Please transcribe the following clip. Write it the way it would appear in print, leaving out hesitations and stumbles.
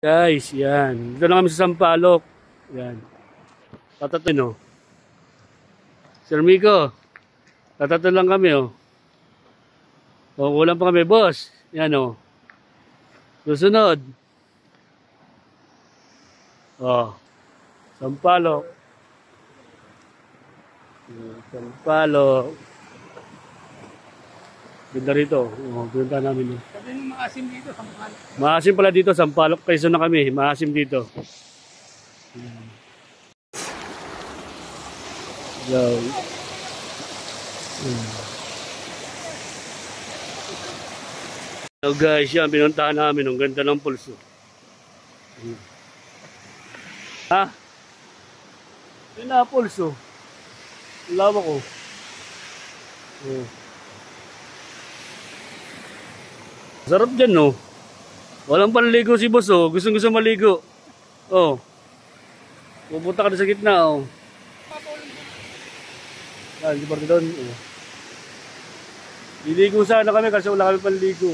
Guys, yan. Dito na kami sa Sampaloc. Yan. Tatatlo, no? Sir Miko, tatatlo lang kami, oh. O, kulang pa kami, boss. Yan, oh. Susunod. Oh. Sampaloc. Sampaloc. Ganda rito. Oh, pinunta namin, oh. Sabi mo maasim dito, Sampaloc. Maasim pala dito, Sampaloc. Kaysa na kami, maasim dito. Hello. So guys, yan, pinuntahan namin. Ang ganda ng pulso. Ha? Yun na, pulso. Lawa ko. Oh. Sarap dyan, no? Walang panligo si boss, oh. Gusto maligo. Oh. Pupunta ka na sa gitna, oh. Yan, di ba doon? Oh. Liligo sana kami kasi wala kami panligo.